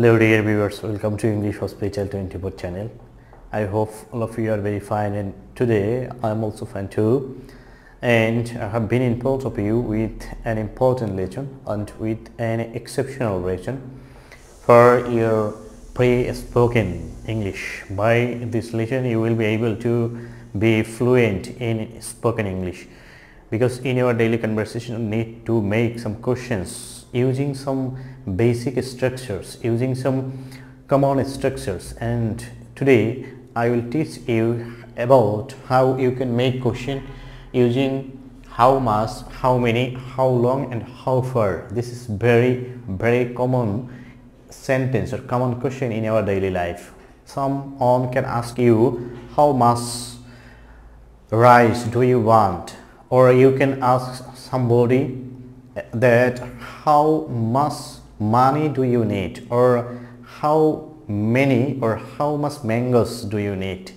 Hello dear viewers, welcome to English Hospital 24 channel. I hope all of you are very fine, and today I am also fine too. And I have been in front of you with an important lesson and with an exceptional lesson for your pre-spoken English. By this lesson you will be able to be fluent in spoken English, because in your daily conversation you need to make some questions using some basic structures, using some common structures, and today I will teach you about how you can make question using how much, how many, how long and how far. This is very common sentence or common question in our daily life. Someone can ask you how much rice do you want, or you can ask somebody that how much money do you need, or how many or how much mangoes do you need.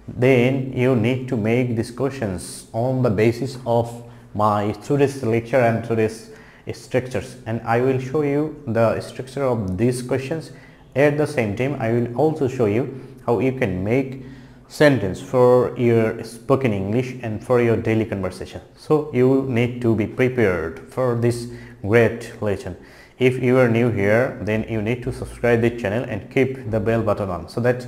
Then you need to make these questions on the basis of my today's lecture and today's structures, and I will show you the structure of these questions. At the same time I will also show you how you can make sentence for your spoken English and for your daily conversation. So you need to be prepared for this great lesson. If you are new here, then you need to subscribe this channel and keep the bell button on so that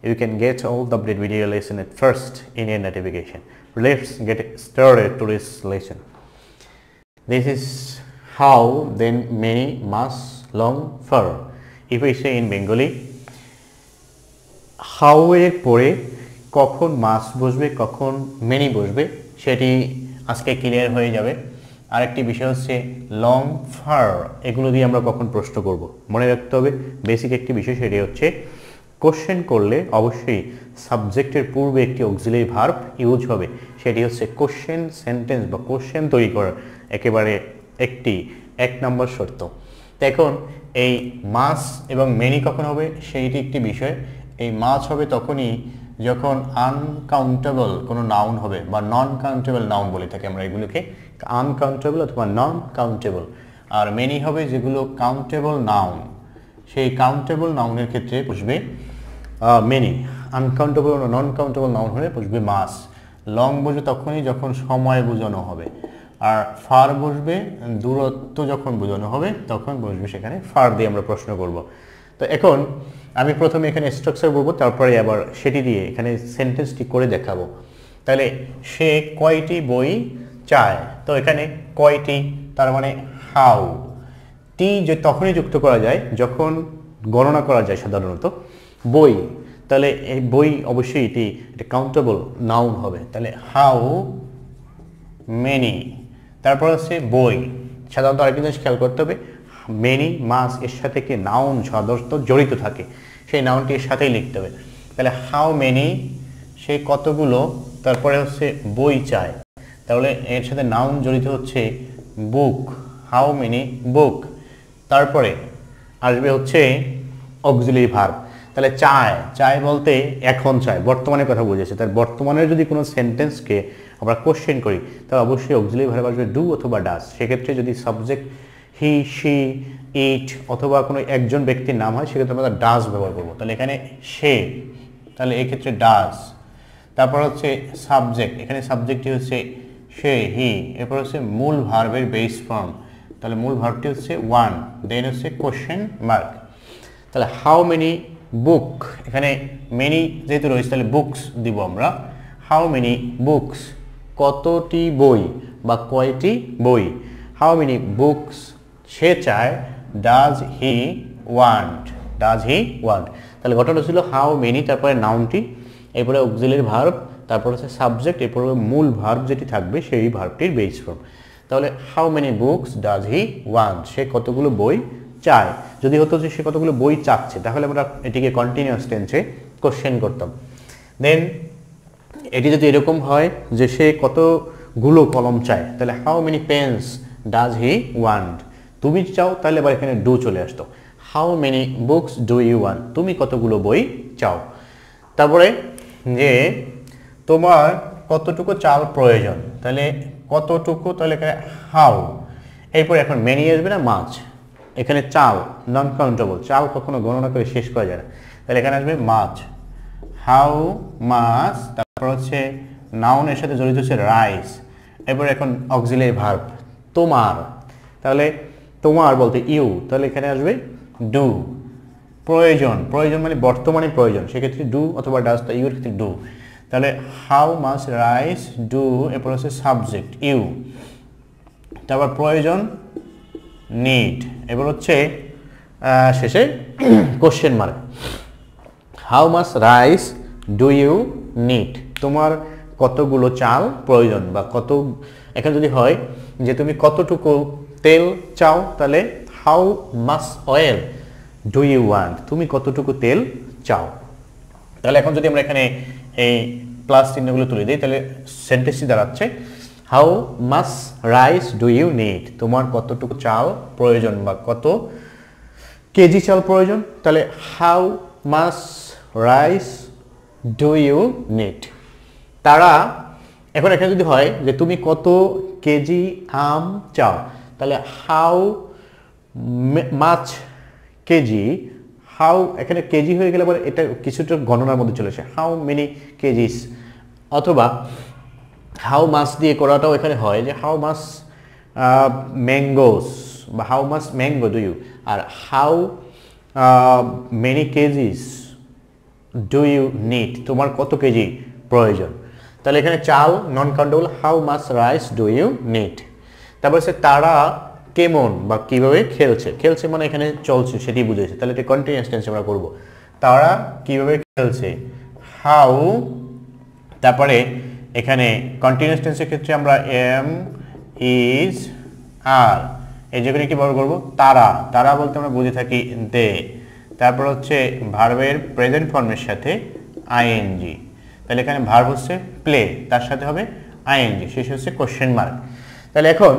you can get all the update video lesson at first in your notification. Let's get started to this lesson. This is how, then many, much, long, far. If we say in Bengali, how এর পরে কখন মাস বসবে, কখন many বসবে সেটি আজকে clear হয়ে যাবে। আরেকটি বিষয় হচ্ছে লং, ফার, এগুলো দিয়ে আমরা কখন প্রশ্ন করব। মনে রাখতে হবে বেসিক একটি বিষয়, সেটি হচ্ছে কোশ্চেন করলে অবশ্যই সাবজেক্টের পূর্বে একটি অক্সিলারি ভার্ব ইউজ হবে। সেটি হচ্ছে কোশ্চেন সেন্টেন্স বা কোশ্চেন তৈরি করার একেবারে এক নম্বর শর্ত। তো এখন এই মাস এবং মেনি কখন হবে সেইটি একটি বিষয়। এই মাস হবে তখনই যখন আনকাউন্টেবল কোনো নাউন হবে বা নন কাউন্টেবল নাউন বলে থাকি আমরা এগুলোকে, আনকাউন্টেবল অথবা নন কাউন্টেবল। আর মেনি হবে যেগুলো কাউন্টেবল নাউন, সেই কাউন্টেবল নাউনের ক্ষেত্রে বসবে মেনি। আনকাউন্টেবল ও নন কাউন্টেবল নাউন হলে বসবে মাস। লং বসবে তখনই যখন সময় বোঝানো হবে, আর ফার বসবে দূরত্ব যখন বোঝানো হবে তখন বসবে সেখানে ফার দিয়ে আমরা প্রশ্ন করব। তো এখন আমি প্রথমে এখানে স্ট্রাকচার বলবো, তারপরে আবার সেটি দিয়ে এখানে সেন্টেন্সটি করে দেখাবো। তাহলে সে কয়টি বই চায়, তো এখানে কয়টি তার মানে হাউ। টি যে তখনই যুক্ত করা যায় যখন গণনা করা যায় সাধারণত। বই, তাহলে এই বই অবশ্যই এটি কাউন্টেবল নাউন হবে। তাহলে হাউ মেনি, তারপর হচ্ছে বই। সাধারণত আরেকটি জিনিস খেয়াল করতে হবে, মেনি মাস এর সাথে কি নাউন সাধারণত জড়িত থাকে, সেই নাউনটি এর সাথেই লিখতে হবে। তাহলে হাউ মেনি সে কতগুলো, তারপরে হচ্ছে বই চায়, তাহলে এর সাথে নাউন জড়িত হচ্ছে বুক, হাউ মেনি বুক। তারপরে আসবে হচ্ছে অক্সিলারি ভার্ব। তাহলে চায় বলতে এখন চায়, বর্তমানের কথা বুঝেছে। তার বর্তমানের যদি কোনো সেন্টেন্সকে আমরা কোশ্চেন করি তাহলে অবশ্যই অক্সিলারি ভার্ব আসবে ডু অথবা ডাজ। সেক্ষেত্রে যদি সাবজেক্ট হি, শি, ইট অথবা কোনো একজন ব্যক্তির নাম হয় সেক্ষেত্রে আমরা ডাজ ব্যবহার করবো। তাহলে এখানে সে, তাহলে এক্ষেত্রে ডাজ। তারপর হচ্ছে সাবজেক্ট, এখানে সাবজেক্টটি হচ্ছে সে, হি। এরপর হচ্ছে মূল ভার্বের বেস ফর্ম, তাহলে মূল ভার্বটি হচ্ছে ওয়ান, দেন হচ্ছে কোশ্চেন মার্ক। তাহলে হাউ মেনি বুক, এখানে মেনি যেহেতু রয়েছে তাহলে বুকস দিব আমরা। হাউ মেনি বুকস, কতটি বই বা কয়টি বই। হাউ মেনি বুকস সে চায়, does he want, does he want. তাহলে ঘটনা ছিল হাউ মেনি, তারপরে নাউনটি, এরপরে অক্সিলারি ভার্ব, তারপর হচ্ছে সাবজেক্ট, এরপরে মূল ভার্ব যেটি থাকবে সেই ভার্বটির বেস ফর্ম। তাহলে how many books does he want, সে কতগুলো বই চায়। যদি হতো যে সে কতগুলো বই চাচ্ছে তাহলে আমরা এটিকে কন্টিনিউয়াস টেন্সে কোশ্চেন করতাম। দেন এটি যদি এরকম হয় যে সে কতগুলো কলম চায়, তাহলে how many pens does he want. তুমি চাও তাহলে আবার এখানে ডু চলে আসতো, how many books do you want, তুমি কতগুলো বই চাও। তারপরে যে তোমার কতটুকু চাল প্রয়োজন, তাহলে কতটুকু, তাহলে এখানে হাউ। এরপরে এখন মেনি আসবে না মাছ, এখানে চাল নন কাউন্টেবল, চাল কখনো গণনা করে শেষ করা যায় না, তাহলে এখানে আসবে মাছ। হাউ মাছ, তারপর হচ্ছে নাউনের সাথে জড়িত হচ্ছে রাইস, এরপর এখন অক্সিলারি ভার্ব তোমার, তাহলে তোমার বলতে ইউ, তাহলে এখানে আসবে ডু। প্রয়োজন, প্রয়োজন মানে বর্তমানে প্রয়োজন, সেক্ষেত্রে ডু অথবা ডাজ, তা ইউর ক্ষেত্রে ডু, তাহলে হাউ মাচ রাইস ডু, এরপর হচ্ছে সাবজেক্ট ইউ, তারপর প্রয়োজন নিড, এবার হচ্ছে শেষে question mark. How much rice do you need, তোমার কতগুলো চাল প্রয়োজন, বা কত, এখানে যদি হয় যে তুমি কতটুকু তেল চাও, তাহলে how much oil do you want, তুমি কতটুকু তেল চাও। তাহলে এখন যদি আমরা এখানে এই প্লাস চিহ্নগুলো তুলে দিই, তাহলে সেন্টেন্সটি দাঁড়াচ্ছে how much rice do you need, তোমার কতটুকু চাল প্রয়োজন বা কত কেজি চাল প্রয়োজন, তাহলে how much rice do you need. তারা, এখন এখানে যদি হয় যে তুমি কত কেজি আম চাও, তাহলে হাউ মাচ কেজি, হাউ এখানে কেজি হয়ে গেলে পরে এটা কিছুটা গণনার মধ্যে চলে আসে, হাউ মেনি কেজিস, অথবা হাউ মাছ দিয়ে করাটাও এখানে হয় যে হাউ মাছ ম্যাঙ্গোস, বা how much mango do you, আর how many kgs do you need, তোমার কত কেজি প্রয়োজন। তাহলে এখানে চাল non countable, how much rice do you need. তারপর হচ্ছে তারা কেমন বা কিভাবে খেলছে, খেলছে মানে এখানে চলছে সেটি বুঝেছে, তাহলে এটা কন্টিনিউয়াস টেন্স আমরা করব। তারা কিভাবে খেলছে হাউ, তারপরে এখানে কন্টিনিউয়াস টেন্সের ক্ষেত্রে আমরা এম ইজ আর এই যেখানে কি ব্যবহার করব তারা, তারা বলতে আমরা বুঝে থাকি দে, তারপর হচ্ছে ভার্বের প্রেজেন্ট ফর্মের সাথে আইএনজি, তাহলে এখানে ভার্ব হচ্ছে প্লে, তার সাথে হবে আইএনজি, শেষ হচ্ছে কোশ্চেন মার্ক। তাহলে এখন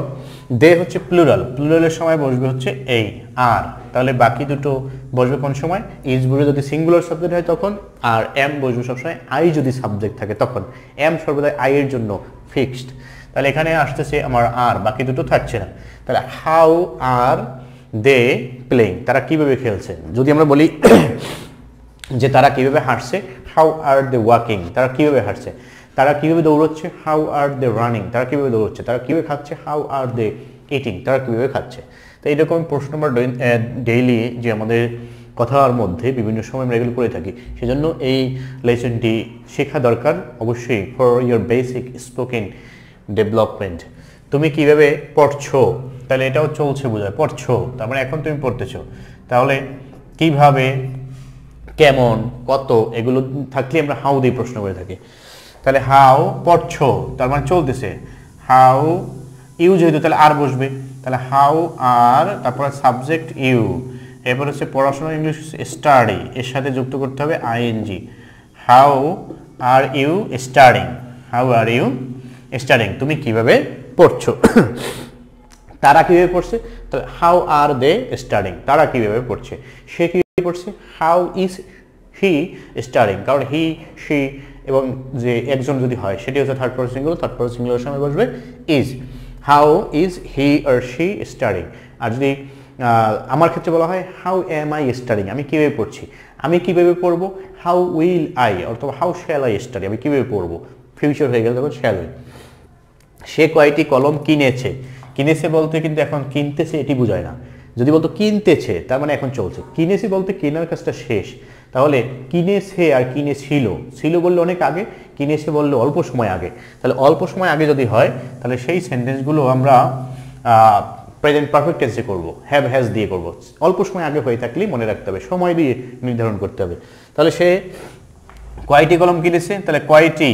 দে হচ্ছে প্লুরাল, প্লুরালের সময় বসবে হচ্ছে এই আর, তাহলে বাকি দুটো বসবে কোন সময়, ইজ বসবে যদি সিঙ্গুলার সাবজেক্ট হয় তখন, আর এম বসবে সবসময় আই যদি সাবজেক্ট থাকে তখন, এম সর্বদা আই এর জন্য ফিক্সড। তাহলে এখানে আসতেছে আমার আর, বাকি দুটো থাকছে না। তাহলে হাউ আর দে প্লেইং, তারা কিভাবে খেলছে। যদি আমরা বলি যে তারা কিভাবে হাঁটছে, হাউ আর দে ওয়াকিং, তারা কিভাবে হাঁটছে। তারা কিভাবে দৌড়চ্ছে, হাউ আর দে রানিং, তারা কিভাবে দৌড়চ্ছে। তারা কিভাবে খাচ্ছে, হাউ আর দে ইটিং, তারা কিভাবে খাচ্ছে। তো এইরকম প্রশ্ন আমরা ডেইলি যে আমাদের কথার মধ্যে বিভিন্ন সময় আমরা এগুলো করে থাকি, সেজন্য এই লেসনটি শেখা দরকার অবশ্যই for your basic spoken development. তুমি কিভাবে পড়ছো, তাহলে এটাও চলছে বোঝায়, পড়ছো তার মানে এখন তুমি পড়তেছো, তাহলে কিভাবে, কেমন, কত, এগুলো থাকলে আমরা হাউ দিয়ে প্রশ্ন করে থাকি। তাহলে হাউ পড়ছো তার মানে চলতেছে, হাউ ইউ যেহেতু তাহলে আর বসবে, তাহলে হাউ আর, তারপরে সাবজেক্ট ইউ, এরপর হচ্ছে পড়াশোনা ইংলিশ স্টাডি, এর সাথে যুক্ত করতে হবে ING. How are you studying, how are you studying, তুমি কিভাবে পড়ছো। তারা কিভাবে পড়ছে, তাহলে হাউ আর দে স্টাডিং, তারা কিভাবে পড়ছে। সে কিভাবে পড়ছে, হাউ ইজ হি স্টাডিং, কারণ হি সি এবং যে একজন যদি হয় সেটি হচ্ছে third person singular, third person singular সময় বসবে is. How is he or she studying. আর যদি আমার ক্ষেত্রে বলা হয় হাউ এম আই স্টাডিং, আমি কিভাবে পড়ছি, আমি কিভাবে পড়বো, হাউ উইল আই, অথবা হাউ শ্যাল আই স্টাডি, আমি কিভাবে পড়বো, ফিউচার হয়ে গেলে তখন শ্যাল উইল। সে কয়টি কলম কিনেছে, কিনেছে বলতে কিন্তু এখন কিনতেছে এটি বোঝায় না, যদি বলতো কিনতেছে তার মানে এখন চলছে, কিনেছে বলতে কেনার কাজটা শেষ। তাহলে কিনেছে আর কিনেছিল, ছিল বললে অনেক আগে, কিনেছে বললে অল্প সময় আগে, তাহলে অল্প সময় আগে যদি হয় তাহলে সেই সেন্টেন্সগুলো আমরা প্রেজেন্ট পারফেক্ট টেন্সে করব, হ্যাভ হ্যাজ দিয়ে করব। অল্প সময় আগে হয়ে থাকলেই মনে রাখতে হবে, সময় দিয়ে নির্ধারণ করতে হবে। তাহলে সে কয়টি কলম কিনেছে, তাহলে কয়টি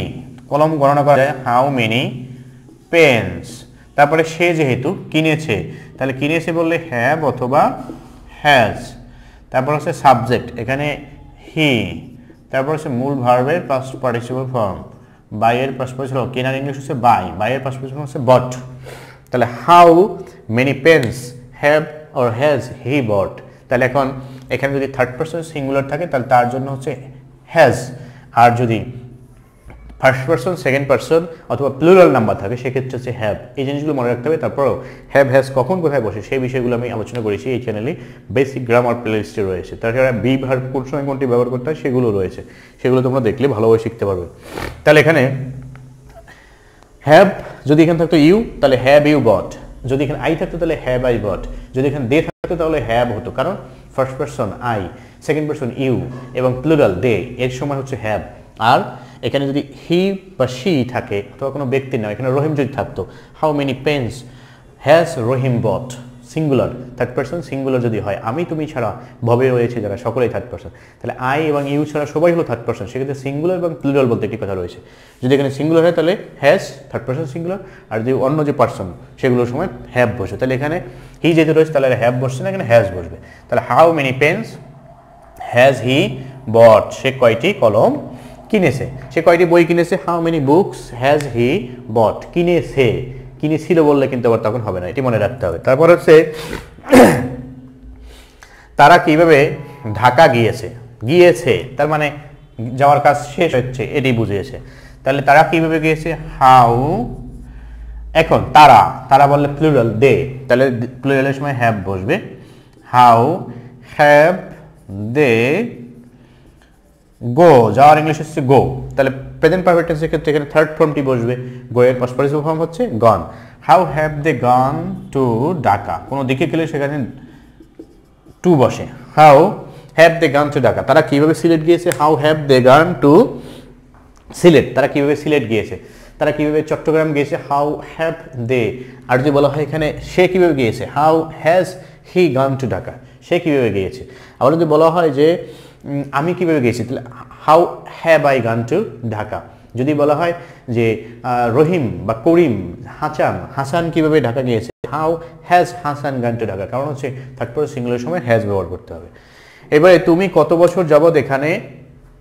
কলম গণনা করা যায়, হাউ মেনি পেন্স। তারপরে সে যেহেতু কিনেছে, তাহলে কিনেছে বললে হ্যাভ অথবা হ্যাজ। তারপর হচ্ছে সাবজেক্ট, এখানে হি। তারপর হচ্ছে মূল ভার্বের পাস্ট পার্টিসিপল ফর্ম, বাইয়ের পাস্ট পার্টিসিপল, কেনার ইংলিশ হচ্ছে বাই, বাইয়ের পাস্ট পার্টিসিপল হচ্ছে বট। তাহলে how many pens have or has he bought. তাহলে এখন এখানে যদি থার্ড পারসন সিঙ্গুলার থাকে তাহলে তার জন্য হচ্ছে হ্যাজ, আর যদি ফার্স্ট পারসন, সেকেন্ড পারসন অথবা প্লুরাল নাম্বার থাকে সেক্ষেত্রে হচ্ছে হ্যাভ। এই জিনিসগুলো মনে রাখতে হবে। তারপরেও হ্যাভ হ্যাজ কখন কোথায় বসে সেই বিষয়গুলো আমি আলোচনা করেছি এই চ্যানেলে, বেসিক গ্রামার প্লেলিস্টে রয়েছে। তাছাড়া বি ভার্ব কোন সময় কোনটি ব্যবহার করতে হয় সেগুলো রয়েছে, সেগুলো তোমরা দেখলে ভালোভাবে শিখতে পারবে। তাহলে এখানে হ্যাভ যদি এখানে থাকতো ইউ তাহলে হ্যাভ ইউ বট, যদি এখানে আই থাকতো তাহলে হ্যাভ আই বট, যদি এখানে দে থাকতো তাহলে হ্যাভ হতো, কারণ first person I, second person you এবং প্লুরাল দে, এর সময় হচ্ছে হ্যাভ। আর এখানে যদি হি বা শি থাকে অথবা কোনো ব্যক্তি নয়, এখানে রহিম যদি থাকতো, how many pens has Rahim but, singular third person singular যদি হয়, আমি তুমি ছাড়া ভবে রয়েছে যারা সকলেই থার্ড পারসন, তাহলে আই এবং ইউ ছাড়া সবাই হলো থার্ড পারসন, সেক্ষেত্রে সিঙ্গুলার এবং প্লুরাল বলতে একটি কথা রয়েছে। যদি এখানে সিঙ্গুলার হয় তাহলে হ্যাজ থার্ড পারসন সিঙ্গুলার, আর যদি অন্য যে পারসন সেগুলোর সময় হ্যাভ বসে, তাহলে এখানে হি যেহেতু রয়েছে তাহলে হ্যাভ বসছে না, এখানে হ্যাজ বসবে। তাহলে how many pens has he bought, সে কয়টি কলম কিনেছে, সে কয়টি বই কিনেছে। How many books has he bought, কিনেছে, কিনেছিল বললে কিন্তু আবার তখন হবে না, এটি মনে রাখতে হবে। তারপর হচ্ছে তারা কিভাবে ঢাকা গিয়েছে, গিয়েছে তার মানে যাওয়ার কাজ শেষ হচ্ছে এটি বুঝিয়েছে। তাহলে তারা কিভাবে গিয়েছে, হাউ, এখন তারা, তারা বললে প্লুরাল দে, তাহলে প্লুরালের সময় হ্যাভ বসবে, হাউ হ্যাভ দে গো, যাওয়ার ইংলিশ হচ্ছে গো, তাহলে প্রেজেন্ট পারফেক্ট টেন্সের ক্ষেত্রে এখানে থার্ড ফর্মটি বসবে, গো এর পাস্ট পার্টিসিপল ফর্ম হচ্ছে gone. How have they gone to Dhaka, কোনো দিকে গেলে সেখানে টু বসে, হাউ হ্যাভ দে গান টু ঢাকা, তারা কিভাবে সিলেট গিয়েছে, হাউ হ্যাভ দে গান টু সিলেট, তারা কিভাবে সিলেট গিয়েছে, তারা কিভাবে চট্টগ্রাম গিয়েছে, হাউ হ্যাভ দে। আর যদি বলা হয় এখানে সে কিভাবে গিয়েছে, হাউ হ্যাজ হি গান টু ঢাকা, সে কিভাবে গিয়েছে। আবার যদি বলা হয় যে আমি কিভাবে গিয়েছি, তাহলে হাউ হ্যাভ আই গান টু ঢাকা। যদি বলা হয় যে রহিম বা করিম, হাসান কিভাবে ঢাকা গিয়েছে, হাউ হ্যাজ হাসান গান টু ঢাকা, কারণ হচ্ছে থার্ড পারসন সিঙ্গুলার সময় হ্যাজ ব্যবহার করতে হবে। এবারে তুমি কত বছর যাবত এখানে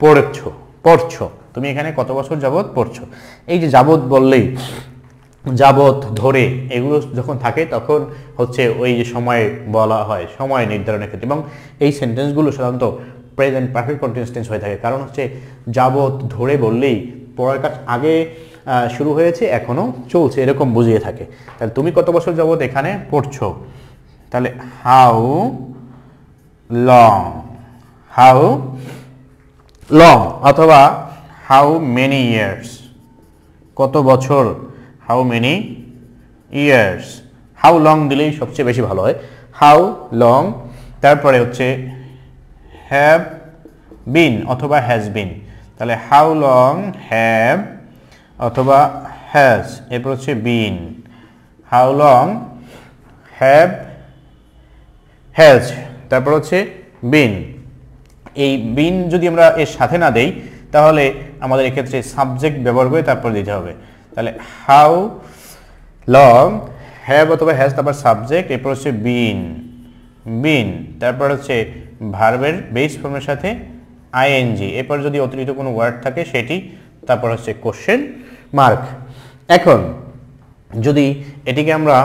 পড়ছো, তুমি এখানে কত বছর যাবত পড়ছো, এই যে যাবত বললেই যাবত ধরে এগুলো যখন থাকে তখন হচ্ছে ওই যে সময় বলা হয়, সময় নির্ধারণের ক্ষেত্রে, এবং এই সেন্টেন্সগুলো সাধারণত প্রেজেন্ট পারফেক্ট কন্টিনিউয়াস টেন্স হয়ে থাকে, কারণ হচ্ছে যাবত ধরে বললেই পড়ার কাজ আগে শুরু হয়েছে এখনো চলছে এরকম বুঝিয়ে থাকে। তাহলে তুমি কত বছর যাবত এখানে পড়ছো, তাহলে হাউ লং অথবা হাউ মেনি ইয়ার্স, কত বছর, how many years, how long দিলেই সবচেয়ে বেশি ভালো হয়, হাউ লং। তারপরে হচ্ছে হ্যাভ বিন অথবা হ্যাজ বিন, তাহলে হাউ লং হ্যাভ অথবা হ্যাজ, এরপর হচ্ছে বিন, হাউ লং হ্যাভ হ্যাজ, তারপর হচ্ছে বিন। এই বিন যদি আমরা এর সাথে না দেই তাহলে আমাদের এক্ষেত্রে সাবজেক্ট ব্যবহার করে তারপর দিতে হবে। তাহলে হাউ লং হ্যাভ অথবা হ্যাজ, তারপর সাবজেক্ট, এরপর হচ্ছে বিন, তারপর হচ্ছে ভার্বের বেস ফর্মের সাথে আইএনজি, এরপর যদি অতিরিক্ত কোনো ওয়ার্ড থাকে সেটি, তারপর হচ্ছে কোশ্চেন মার্ক। এখন যদি এটিকে আমরা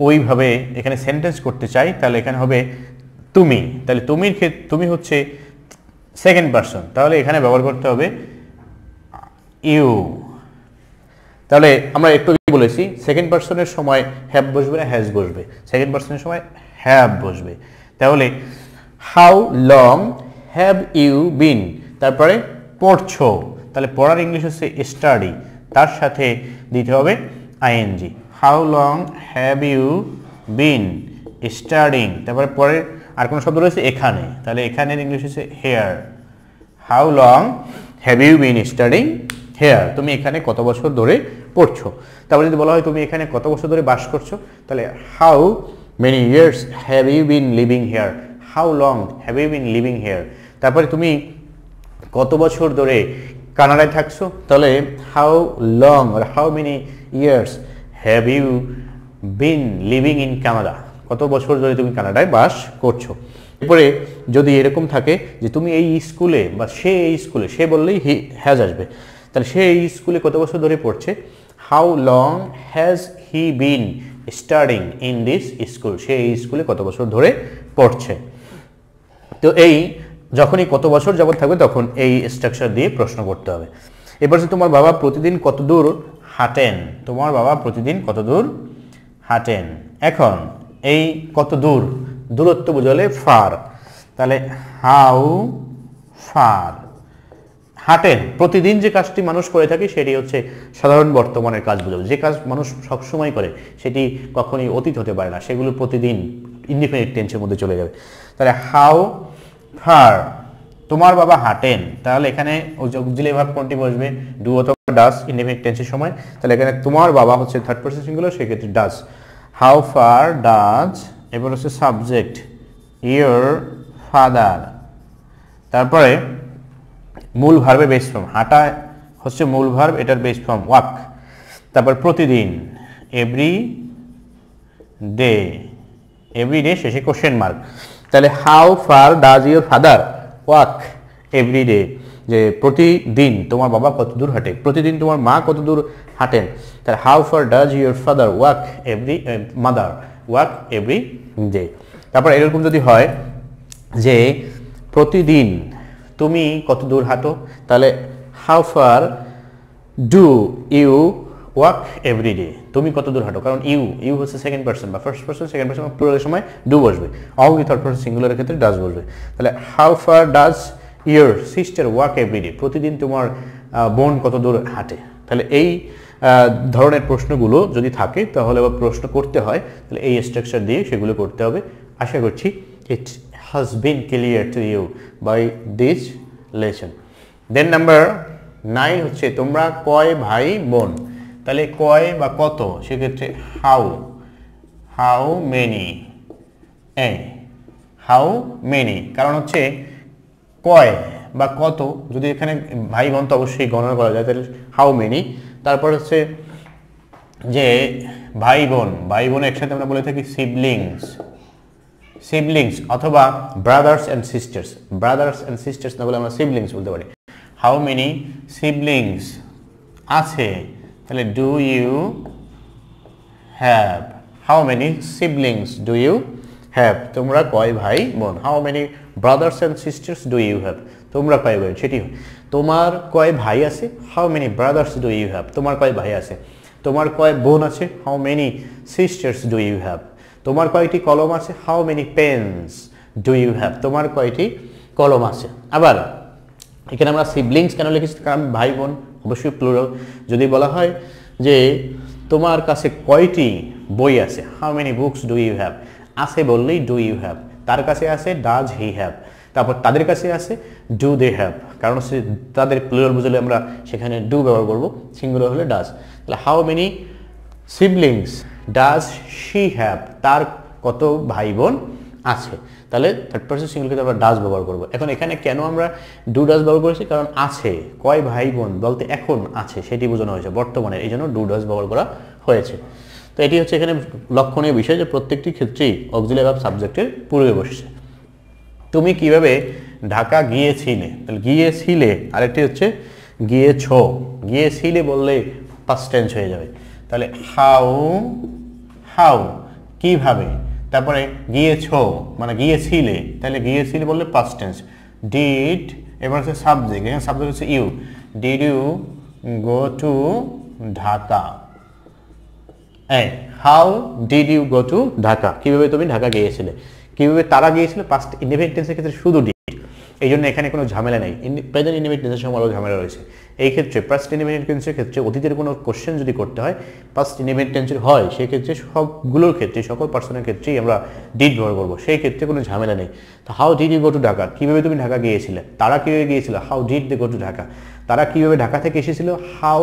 ওইভাবে এখানে সেন্টেন্স করতে চাই তাহলে এখানে হবে তুমি, তাহলে তুমি হচ্ছে সেকেন্ড পারসন, তাহলে এখানে ব্যবহার করতে হবে ইউ। তাহলে আমরা একটু বলেছি সেকেন্ড পারসনের সময় হ্যাভ বসবে না হ্যাজ বসবে, সেকেন্ড পারসনের সময় হ্যাভ বসবে। তাহলে how long have you been, তারপরে পড়ছো, তাহলে পড়ার ইংলিশ হচ্ছে স্টাডি, তার সাথে দিতে হবে ING, how long have you been studying. তারপরে পরে আর কোনো শব্দ রয়েছে এখানে, তাহলে এখানের ইংলিশ হচ্ছে here, how long have you been studying here, তুমি এখানে কত বছর ধরে পড়ছো। তারপরে যদি বলা হয় তুমি এখানে কত বছর ধরে বাস করছো, তাহলে how many years have you been living here, how long have you been living here. তারপরে তুমি কত বছর ধরে কানাডায় থাকছো, তাহলে হাউ লং আর how many years have you been living in Canada, কত বছর ধরে তুমি কানাডায় বাস করছো। এরপরে যদি এরকম থাকে যে তুমি এই স্কুলে বা সে এই স্কুলে, সে বললেই হ্যাজ আসবে, তাহলে সে এই স্কুলে কত বছর ধরে পড়ছে, how long has he been studying in this school, সে এই স্কুলে কত বছর ধরে পড়ছে। তো এই যখনই কত বছর যাবত থাকবে তখন এই স্ট্রাকচার দিয়ে প্রশ্ন করতে হবে। এবার হচ্ছে তোমার বাবা প্রতিদিন কত দূর হাঁটেন, তোমার বাবা প্রতিদিন কত দূর হাঁটেন। এখন এই কত দূর, দূরত্ব বোঝালে ফার, তাহলে হাউ ফার। হাঁটেন প্রতিদিন যে কাজটি মানুষ করে থাকে সেটি হচ্ছে সাধারণ বর্তমানের কাজ বোঝাবে। যে কাজ মানুষ সবসময় করে সেটি কখনোই অতীত হতে পারে না, সেগুলো প্রতিদিন ইনডিফিনিট টেন্সের মধ্যে চলে যাবে। তাহলে হাউ ফার তোমার বাবা হাঁটেন, তাহলে এখানে অক্সিলারি ভার্ব কোনটি বসবে, ডু অথবা ডাজ ইনডিফিনিট টেন্সের সময়। তাহলে এখানে তোমার বাবা হচ্ছে থার্ড পারসন সিঙ্গুলার, সেক্ষেত্রে ডাজ। হাউ ফার ডাজ, এবার হচ্ছে সাবজেক্ট ইয়োর ফাদার, তারপরে মূল ভার্বের বেস ফর্ম, হাঁটা হচ্ছে মূল ভার্ব, এটার বেস ফর্ম ওয়াক। তারপর প্রতিদিন এভরি ডে, এভরি ডে শেষে কোশ্চেন মার্ক। তাহলে how far does your father walk every day, যে প্রতিদিন তোমার বাবা কত দূর হাঁটে, প্রতিদিন তোমার মা কত দূর হাঁটেন। তাহলে how far does your father walk every mother walk every day. তারপর এরকম যদি হয় যে প্রতিদিন তুমি কত দূর হাঁটো, তাহলে how far do you walk every day, তুমি কত দূর হাঁটো, কারণ ইউ হচ্ছে সেকেন্ড পারসন বা ফার্স্ট পারসন, সেকেন্ড পারসন প্লুরালের সময় ডু বসবে, অবধি থার্ড পারসন সিঙ্গুলারের ক্ষেত্রে ডাজ বসবে। তাহলে how far does your sister walk every day, প্রতিদিন তোমার বোন কত দূর হাঁটে। তাহলে এই ধরনের প্রশ্নগুলো যদি থাকে তাহলে বা প্রশ্ন করতে হয় তাহলে এই স্ট্রাকচার দিয়ে সেগুলো করতে হবে। আশা করছি ইট has been clear to you by this lesson. Then number 9 হচ্ছে তোমরা কয় ভাই বোন, তাহলে কয় বা কত, সেক্ষেত্রে হাউ মেনি, হাউ মেনি, কারণ হচ্ছে কয় বা কত, যদি এখানে ভাই বোন তো অবশ্যই গণনা করা যায়, তাহলে হাউ মেনি। তারপর হচ্ছে যে ভাই বোন একসাথে আমরা বলে থাকি সিবলিংস অথবা ব্রাদার্স অ্যান্ড সিস্টার্স না বলে আমরা সিবলিংস বলতে পারি। হাউ মেনি সিবলিংস আছে, তাহলে do you have, how many siblings do you have, তোমরা কয় ভাই বোন। How many brothers and sisters do you have, তোমরা কয় ভাই, সেটি তোমার কয় ভাই আছে, how many brothers do you have, তোমার কয় ভাই আছে। তোমার কয় বোন আছে, how many sisters do you have. তোমার কয়টি কলম আছে, how many pens do you have, তোমার কয়টি কলম আছে। আবার এখানে আমরা সিবলিংস কেন লিখেছি, কারণ ভাই বোন অবশ্যই প্লুরাল। যদি বলা হয় যে তোমার কাছে কয়টি বই আছে, how many books do you have, আছে বললেই ডু ইউ হ্যাভ, তার কাছে আছে ডাজ হি হ্যাভ, তারপর তাদের কাছে আছে ডু দে হ্যাভ, কারণ হচ্ছে তাদের প্লুরাল বুঝলে আমরা সেখানে ডু ব্যবহার করবো, সিঙ্গুলার হলে ডাজ। তাহলে how many siblings does she have, তার কত ভাই বোন আছে, তাহলে থার্ড পারসন সিঙ্গুলার ক্ষেত্রে আমরা ডাজ ব্যবহার করবো। এখন এখানে কেন আমরা ডু ডাজ ব্যবহার করেছি, কারণ আছে, কয় ভাই বোন বলতে এখন আছে সেটি বোঝানো হয়েছে বর্তমানে, এই জন্য ডু ডাজ ব্যবহার করা হয়েছে। তো এটি হচ্ছে এখানে লক্ষণীয় বিষয় যে প্রত্যেকটি ক্ষেত্রেই অক্সিলারি ভার্ব সাবজেক্টের পূর্বে বসছে। তুমি কিভাবে ঢাকা গিয়েছিলে, তাহলে গিয়েছিলে, আরেকটি হচ্ছে গিয়েছিলে বললে পাস্ট টেন্স হয়ে যাবে, তাহলে হাউ কিভাবে, তারপরে গিয়েছো মানে গিয়েছিলে, তাহলে গিয়েছিলে বললে পাস্ট টেন্স। ডিড, এবার হচ্ছে সাবজেক্ট, এখানে সাবজেক্ট হচ্ছে you, did you go to Dhaka, how did you go to Dhaka, কিভাবে তুমি ঢাকা গিয়েছিলে। কিভাবে তারা গিয়েছিল, পাস্ট ইনডিফিনিট টেন্সের ক্ষেত্রে শুধু ডিড, এই জন্য এখানে কোনো ঝামেলা নেই। প্রেজেন্ট ইনডিফিনিট টেন্সের সময় আরও ঝামেলা রয়েছে। এই ক্ষেত্রে পাস্ট ইনডিফিনিট টেন্সের ক্ষেত্রে অতীতের কোনো কোশ্চেন যদি করতে হয়, পাস্ট ইনডিফিনিট টেন্সের হয়, সেক্ষেত্রে সবগুলোর ক্ষেত্রে সকল পার্সনের ক্ষেত্রেই আমরা ডিড ব্যবহার করবো, সেই ক্ষেত্রে কোনো ঝামেলা নেই। তো how did you go to Dhaka, কীভাবে তুমি ঢাকা গিয়েছিলে। তারা কীভাবে গিয়েছিল, how did they go to Dhaka. তারা কীভাবে ঢাকা থেকে এসেছিল, how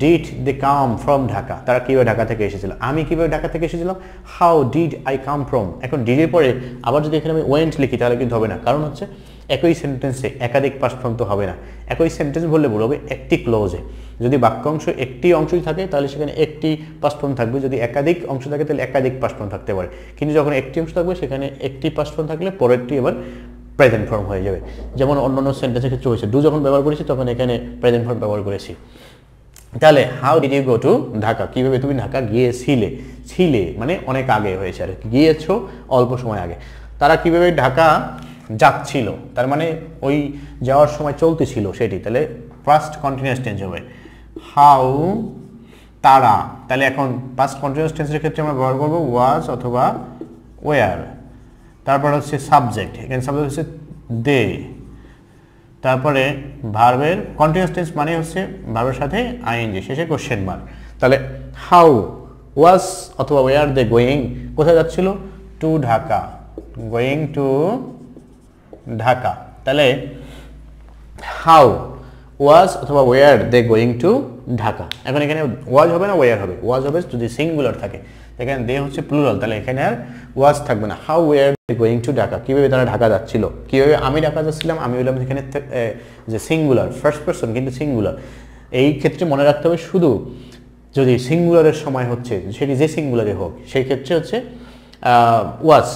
did they come from Dhaka, তারা কীভাবে ঢাকা থেকে এসেছিল। আমি কীভাবে ঢাকা থেকে এসেছিলাম, how did I come from. এখন ডিডের পরে আবার যদি এখানে আমি ওয়েন্ট লিখি তাহলে কিন্তু হবে না, কারণ হচ্ছে একই সেন্টেন্সে একাধিক পাস্ট ফর্ম তো হবে না। একই সেন্টেন্স বললে বলবে একটি ক্লোজে, যদি বাক্যাংশ একটি অংশই থাকে তাহলে সেখানে একটি পাস্ট ফর্ম থাকবে, যদি একাধিক অংশ থাকে তাহলে একাধিক পাস্ট ফর্ম থাকতে পারে, কিন্তু যখন একটি অংশ থাকবে সেখানে একটি পাস্ট ফর্ম থাকলে পরেরটি এবার প্রেজেন্ট ফর্ম হয়ে যাবে। যেমন অন্যান্য সেন্টেন্সের ক্ষেত্রে হয়েছে, ডু যখন ব্যবহার করেছি তখন এখানে প্রেজেন্ট ফর্ম ব্যবহার করেছি। তাহলে how did you go to Dhaka, কীভাবে তুমি ঢাকা গিয়েছিলে, ছিলে মানে অনেক আগে হয়েছে আর গিয়েছো অল্প সময় আগে। তারা কীভাবে ঢাকা যাচ্ছিল, তার মানে ওই যাওয়ার সময় চলতেছিল সেটি, তাহলে ফার্স্ট কন্টিনিউয়াস টেন্স হবে হাউ তারা। তাহলে এখন পাস্ট কন্টিনিউয়াস টেন্সের ক্ষেত্রে আমরা ব্যবহার করব ওয়াজ অথবা ওয়ার। তারপর হচ্ছে সাবজেক্ট, এখানে সাবজেক্ট হচ্ছে দে। তারপরে ভার্বের কন্টিনিউয়াস টেন্স মানে হচ্ছে ভার্বের সাথে আইএনজি, শেষে কোশ্চেন মার্ক। তাহলে হাউ ওয়াজ অথবা ওয়ার দে গোয়িং, কোথায় যাচ্ছিল? To Dhaka, going to Dhaka. তাহলে হাউ ওয়াজ অথবা were they going to Dhaka. এখন এখানে ওয়াজ হবে না ওয়ার হবে? ওয়াজ হবে যদি সিঙ্গুলার থাকে, এখানে দে হচ্ছে প্লুরাল, তাহলে এখানে আর ওয়াজ থাকবে না। How were they going to Dhaka, কীভাবে তারা ঢাকা যাচ্ছিল? কীভাবে আমি ঢাকা যাচ্ছিলাম? আমি বললাম এখানে যে সিঙ্গুলার, ফার্স্ট পারসন কিন্তু সিঙ্গুলার। এই ক্ষেত্রে মনে রাখতে হবে শুধু যদি সিঙ্গুলারের সময় হচ্ছে সেটি যে সিঙ্গুলারে হোক সেই ক্ষেত্রে হচ্ছে ওয়াজ,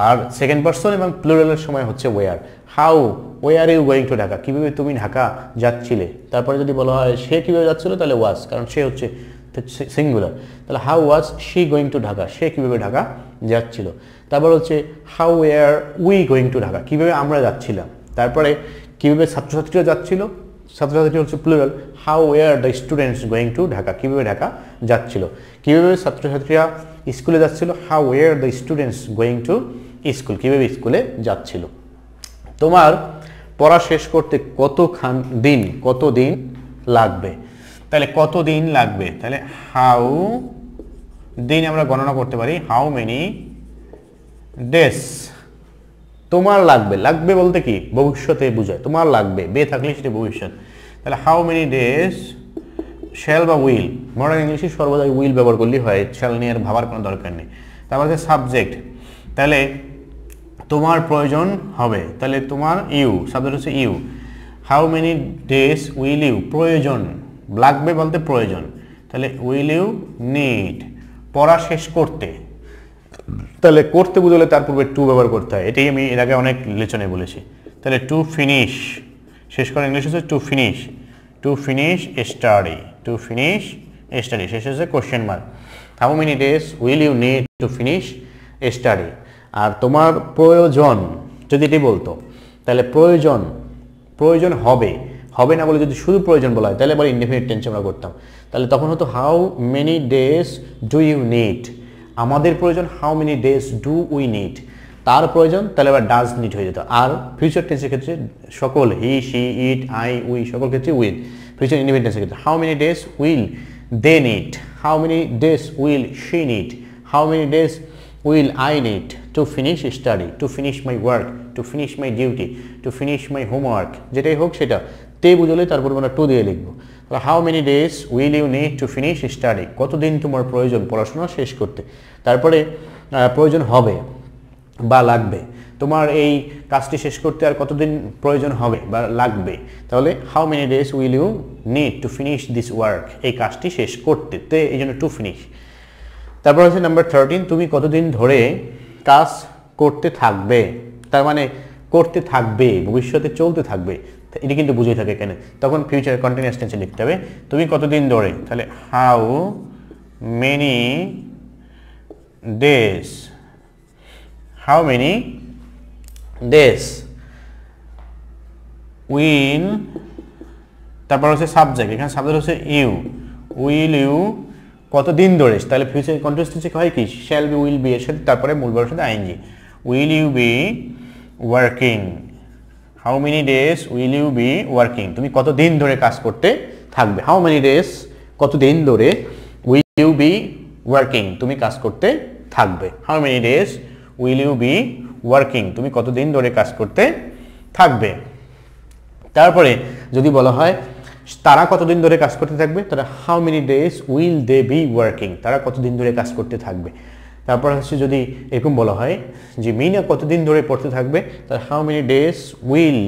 আর সেকেন্ড পারসন এবং প্লুরালের সময় হচ্ছে were. How were you going to Dhaka, কীভাবে তুমি ঢাকা যাচ্ছিলে? তারপরে যদি বলা হয় সে কীভাবে যাচ্ছিল, তাহলে ওয়াজ, কারণ সে হচ্ছে সিঙ্গুলার। তাহলে how was she going to Dhaka, সে কীভাবে ঢাকা যাচ্ছিল। তারপর হচ্ছে how were we going to Dhaka, কীভাবে আমরা যাচ্ছিলাম। তারপরে কীভাবে ছাত্রছাত্রীরা যাচ্ছিল, ছাত্রছাত্রী হচ্ছে plural. How were the students going to Dhaka, কীভাবে ঢাকা যাচ্ছিল। কীভাবে ছাত্রছাত্রীরা স্কুলে যাচ্ছিল, how were the students going to school, কীভাবে স্কুলে যাচ্ছিল। তোমার পড়া শেষ করতে কত দিন লাগবে? তাহলে কত দিন লাগবে, তাহলে হাউ দিন আমরা গণনা করতে পারি, হাউ মেনি ডেজ তোমার লাগবে। লাগবে বলতে কি ভবিষ্যতে বোঝায়, তোমার লাগবে, বে থাকলে সেটা ভবিষ্যৎ। তাহলে হাউ মেনি ডেজ শ্যাল বা উইল, মডার্ন ইংলিশে সর্বদা উইল ব্যবহার করলেই হয়, শ্যাল নিয়ে আর ভাবার কোনো দরকার নেই। তারপর হচ্ছে সাবজেক্ট, তাহলে তোমার প্রয়োজন হবে, তাহলে তোমার ইউ, সাবজেক্ট হচ্ছে you. How many days will you, প্রয়োজন, লাগবে বলতে প্রয়োজন, তাহলে উইল ইউ নিড পড়া শেষ করতে। তাহলে করতে বুঝলে তার পূর্বে টু ব্যবহার করতে হয়, এটাই আমি এর আগে অনেক লেচনে বলেছি। তাহলে টু ফিনিশ, শেষ করা ইংলিশ হচ্ছে to finish, to finish study, to finish study, শেষ হচ্ছে question mark. How many days will you need to finish study. আর তোমার প্রয়োজন যদি এটি বলতো, তাহলে প্রয়োজন হবে না বলে যদি শুধু প্রয়োজন বলা হয় তাহলে আবার ইনডেফিনিট টেন্স আমরা করতাম। তাহলে তখন হতো how many days do you need, আমাদের প্রয়োজন, how many days do we need, তার প্রয়োজন, তাহলে আবার ডাজ নিড হয়ে যেত। আর ফিউচার টেন্সের ক্ষেত্রে সকল he she it I we সকল ক্ষেত্রে উইল। ফিউচার ইনডেফিনিট টেন্সের ক্ষেত্রে how many days will they need, how many days will she need, how many days will I need to finish study, to finish my work, to finish my duty, to finish my homework, যেটাই হোক সেটা তে বুঝলে তারপর আমরা two দিয়ে লিখবো। তাহলে how many days will you need to finish study, কতদিন তোমার প্রয়োজন পড়াশোনা শেষ করতে। তারপরে প্রয়োজন হবে বা লাগবে, তোমার এই কাজটি শেষ করতে আর কতদিন প্রয়োজন হবে বা লাগবে, তাহলে how many days will you need to finish this work, এই কাজটি শেষ করতে, তে এই জন্য টু ফিনিশ। তারপর হচ্ছে নাম্বার 13, তুমি কতদিন ধরে কাজ করতে থাকবে, তার মানে করতে থাকবে ভবিষ্যতে চলতে থাকবে, এটি কিন্তু বুঝে থাকে এখানে, তখন ফিউচার কন্টিনিউয়াস টেন্সে লিখতে হবে তুমি কতদিন ধরে। তাহলে how many days, how many days will, তারপর হচ্ছে সাবজেক্ট, এখানে সাবজেক্ট হচ্ছে ইউ, উইল ইউ কতদিন ধরে, তাহলে ফিউচার কন্টিনিউয়াস টেন্সে হয় কি শ্যাল বি উইল বি এর সাথে তারপরে মূল ভার্বের সাথে ING. Will you be working, how many days will you be working, তুমি কতদিন ধরে কাজ করতে থাকবে। হাউ মেনি ডেজ কতদিন ধরে উইল ইউ বি ওয়ার্কিং, তুমি কাজ করতে থাকবে। How many days will you be working, তুমি কতদিন ধরে কাজ করতে থাকবে। তারপরে যদি বলা হয় তারা কতদিন ধরে কাজ করতে থাকবে, তারা how many days will they be working, তারা কতদিন ধরে কাজ করতে থাকবে। তারপর হচ্ছে যদি এরকম বলা হয় যে মিনা কতদিন ধরে পড়তে থাকবে, তাহলে how many days will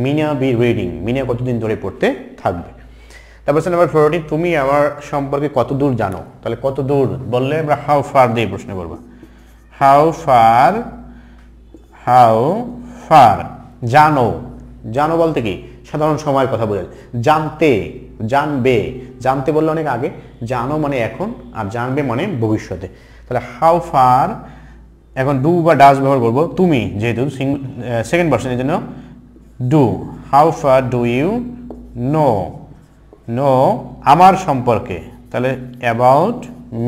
Meena be reading, Meena কতদিন ধরে পড়তে থাকবে। তারপর হচ্ছে নাম্বার 14, তুমি আমার সম্পর্কে কত দূর জানো, তাহলে কত দূর বললে আমরা হাউ ফার দিয়ে প্রশ্ন করবো। হাউ ফার, হাউ ফার জানো, জানো বলতে কি সাধারণ সময়ের কথা বোঝায়, জানতে, জানবে, জানতে বললে অনেক আগে, জানো মানে এখন, আর জানবে মানে ভবিষ্যতে। তাহলে হাউ ফার, এখন ডু বা ডাজ ব্যবহার করবো, তুমি যেহেতু সেকেন্ড পারসনের জন্য do, how far do you know know আমার সম্পর্কে, তাহলে অ্যাবাউট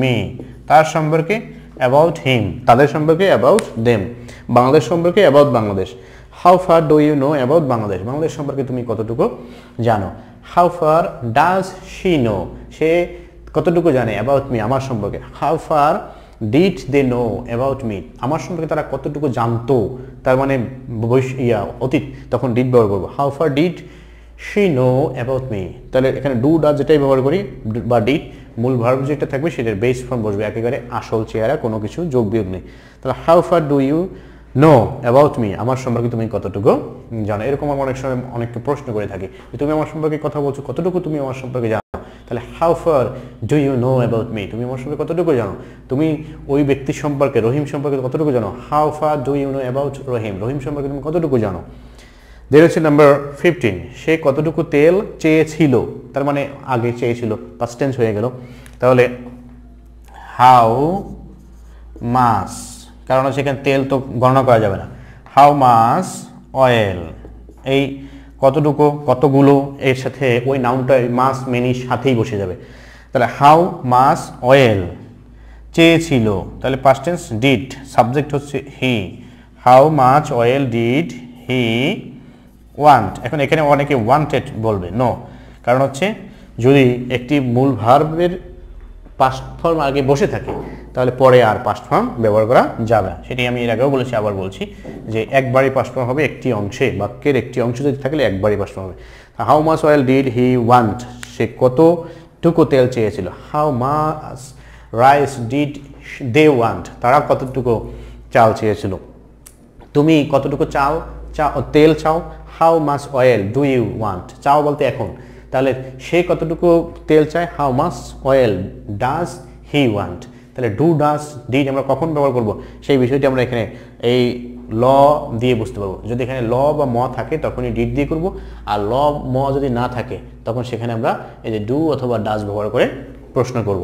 মি, তার সম্পর্কে অ্যাবাউট হিম, তাদের সম্পর্কে অ্যাবাউট দেম, বাংলাদেশ সম্পর্কে about Bangladesh. How far do you know about Bangladesh, Bangladesh সম্পর্কে তুমি কতটুকু জানো। How far does she know, সে কতটুকু জানে অ্যাবাউট মি, আমার সম্পর্কে। How far did they know about me, আমার সম্পর্কে তারা কতটুকু জানতো, তার মানে অতীত, তখন ডিড ব্যবহার করবো। How far did she no about me, তাহলে এখানে ডু ডাজ যেটাই ব্যবহার করি বা ডিড, মূল ভার্ব যেটা থাকবে সেটার বেস ফর্ম বসবে, একেবারে আসল চেহারা, কোনো কিছু যোগ বিয়োগ নেই। তাহলে how far do you know about me, আমার সম্পর্কে তুমি কতটুকু জানো। এরকম আমরা অনেক সময় অনেককে প্রশ্ন করে থাকি যে তুমি আমার সম্পর্কে কথা বলছো, কতটুকু তুমি আমার সম্পর্কে জানো। তাহলে how far do you know about me, তুমি আমার সম্পর্কে কতটুকু জানো, তুমি ওই ব্যক্তির সম্পর্কে রহিম সম্পর্কে কতটুকু জানো। How far do you know about Rahim, Rahim সম্পর্কে তুমি কতটুকু জানো। দেন হচ্ছে নাম্বার 15, সে কতটুকু তেল চেয়েছিল, তার মানে আগে চেয়েছিল, পাস্ট টেন্স হয়ে গেল। তাহলে হাউ মাস, কারণ সেখানে তেল তো গণনা করা যাবে না। হাউ মাস অয়েল, এই কতটুকু কতগুলো এর সাথে ওই নাউনটা মাস মেনির সাথেই বসে যাবে। তাহলে হাউ মাস অয়েল চেয়েছিল, তাহলে পাস্ট টেন্স ডিড, সাবজেক্ট হচ্ছে he. How much oil did he want, এখন এখানে অনেকে ওয়ান্টেড বলবে, নো, কারণ হচ্ছে যদি একটি মূল ভার্বের পাস্ট ফর্ম আগে বসে থাকে তাহলে পরে আর পাস্ট ফর্ম ব্যবহার করা যাবে। সেটি আমি এর আগেও বলেছি, আবার বলছি যে একবারই পাস্ট ফর্ম হবে একটি অংশে, বাক্যের একটি অংশ যদি থাকলে একবারই পাস্ট ফর্ম হবে। How much oil did he want, সে কতটুকু তেল চেয়েছিল। How much rice did they want, তারা কতটুকু চাল চেয়েছিল। তুমি কতটুকু তেল চাও। How much oil do you want, চাও বলতে এখন, তাহলে সে কতটুকু তেল চায়। How much oil does he want, তাহলে ডু ডাজ ডিড আমরা কখন ব্যবহার করব সেই বিষয়টি আমরা এখানে এই ল দিয়ে বুঝতে পারবো। যদি এখানে ল বা ম থাকে তখনই ডিড দিয়ে করব, আর ল ম যদি না থাকে তখন সেখানে আমরা এই যে ডু অথবা ডাজ ব্যবহার করে প্রশ্ন করব।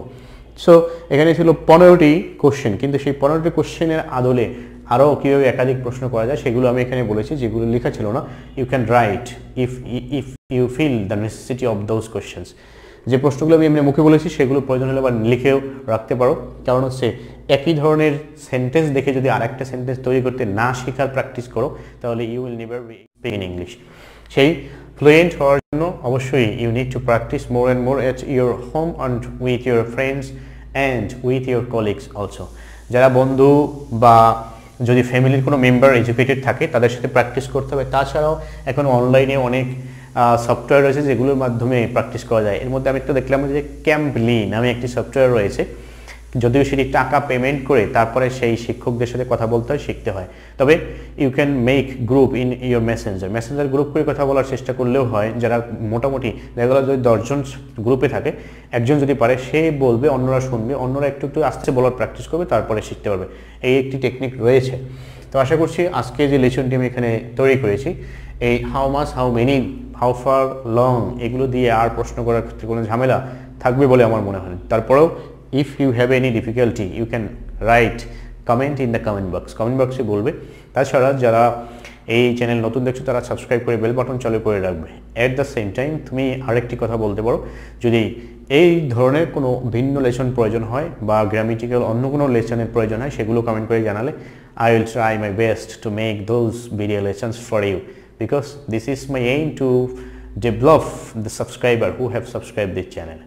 সো এখানে ছিল 15টি কোশ্চেন, কিন্তু সেই 15টি কোশ্চেনের আদলে আরও কীভাবে একাধিক প্রশ্ন করা যায় সেগুলো আমি এখানে বলেছি, যেগুলো লেখা ছিল না। You can write if you feel the necessity of those questions. যে প্রশ্নগুলো আমি এমনি মুখে বলেছি সেগুলো প্রয়োজন হলে আবার লিখেও রাখতে পারো, কারণ হচ্ছে একই ধরনের সেন্টেন্স দেখে যদি আরেকটা সেন্টেন্স তৈরি করতে না শেখার প্র্যাকটিস করো তাহলে you will never speak in English. সেই ফ্লুয়েন্ট হওয়ার জন্য অবশ্যই you need to practise more and more at your home and with your friends and with your colleagues also. যারা বন্ধু বা যদি ফ্যামিলির কোনো মেম্বার এডুকেটেড থাকে তাদের সাথে প্র্যাকটিস করতে হবে। তাছাড়াও এখন অনলাইনে অনেক সফটওয়্যার রয়েছে যেগুলোর মাধ্যমে প্র্যাকটিস করা যায়। এর মধ্যে আমি একটা দেখলাম যে ক্যাম্পলি নামে একটি সফটওয়্যার রয়েছে, যদিও সেটি টাকা পেমেন্ট করে তারপরে সেই শিক্ষকদের সাথে কথা বলতে হয়, শিখতে হয়। তবে you can make group in your messenger group করে কথা বলার চেষ্টা করলেও হয়। যারা মোটামুটি দেখা গেল যদি 10 জন গ্রুপে থাকে, একজন যদি পারে সে বলবে, অন্যরা শুনবে, অন্যরা একটু একটু আস্তে বলার প্র্যাকটিস করবে, তারপরে শিখতে পারবে। এই একটি টেকনিক রয়েছে। তো আশা করছি আজকে যে লেসনটি আমি এখানে তৈরি করেছি, এই how much, how many, how far, long, এগুলো দিয়ে আর প্রশ্ন করার ক্ষেত্রে কোনো ঝামেলা থাকবে বলে আমার মনে হয়। তারপরেও if you have any difficulty you can write comment in the comment box এ বলবে। তাছাড়া যারা এই চ্যানেল নতুন দেখছো তারা সাবস্ক্রাইব করে বেল বাটন চালু করে রাখবে। এট দ্য সেম টাইম তুমি আরেকটি কথা বলতে পারো, যদি এই ধরনের কোনো ভিন্ন লেসন প্রয়োজন হয় বা গ্রামেটিক্যাল অন্য কোনো লেসনের প্রয়োজন হয় সেগুলো কমেন্ট করে জানালে I will try my best to make those video lessons for you, because this is my aim to develop the subscriber who have subscribed this channel.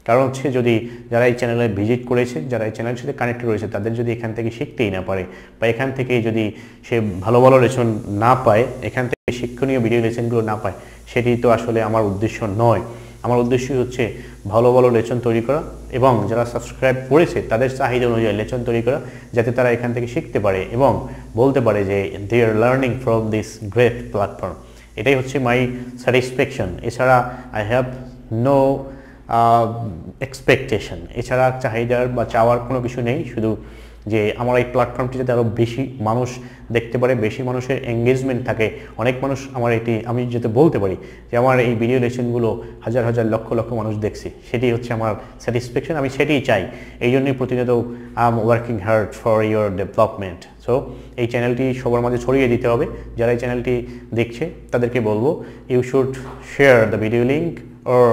কারণ হচ্ছে যদি যারা এই চ্যানেলে ভিজিট করেছে, যারা এই চ্যানেলের সাথে কানেক্টেড রয়েছে, তাদের যদি এখান থেকে শিখতেই না পারে বা এখান থেকে যদি সে ভালো ভালো লেসন না পায়, এখান থেকে শিক্ষণীয় ভিডিও লেসনগুলো না পায়, সেটি তো আসলে আমার উদ্দেশ্য নয়। আমার উদ্দেশ্য হচ্ছে ভালো ভালো লেসন তৈরি করা এবং যারা সাবস্ক্রাইব করেছে তাদের চাহিদা অনুযায়ী লেসন তৈরি করা, যাতে তারা এখান থেকে শিখতে পারে এবং বলতে পারে যে they are learning from this great platform. এটাই হচ্ছে মাই স্যাটিসফ্যাকশন। এছাড়া আই হ্যাভ নো এক্সপেকটেশন, এছাড়া চাহিদার বা চাওয়ার কোনো কিছু নেই। শুধু যে আমার এই প্ল্যাটফর্মটি যাতে আরও বেশি মানুষ দেখতে পারে, বেশি মানুষের এঙ্গেজমেন্ট থাকে, অনেক মানুষ আমার আমি যাতে বলতে পারি যে আমার এই ভিডিও লেসনগুলো হাজার হাজার লক্ষ লক্ষ মানুষ দেখছে, সেটি হচ্ছে আমার স্যাটিসফ্যাকশন। আমি সেটাই চাই, এই জন্যই প্রতিনিয়ত I am working hard for your development. So এই চ্যানেলটি সবার মাঝে ছড়িয়ে দিতে হবে। যারা এই চ্যানেলটি দেখছে তাদেরকে বলবো you should share the video link or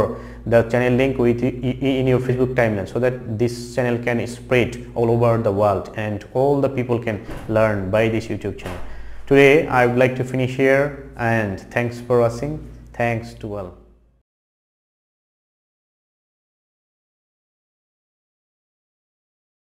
the channel link with in your Facebook timeline so that this channel can spread all over the world and all the people can learn by this YouTube channel. Today I would like to finish here and thanks for watching. Thanks to all.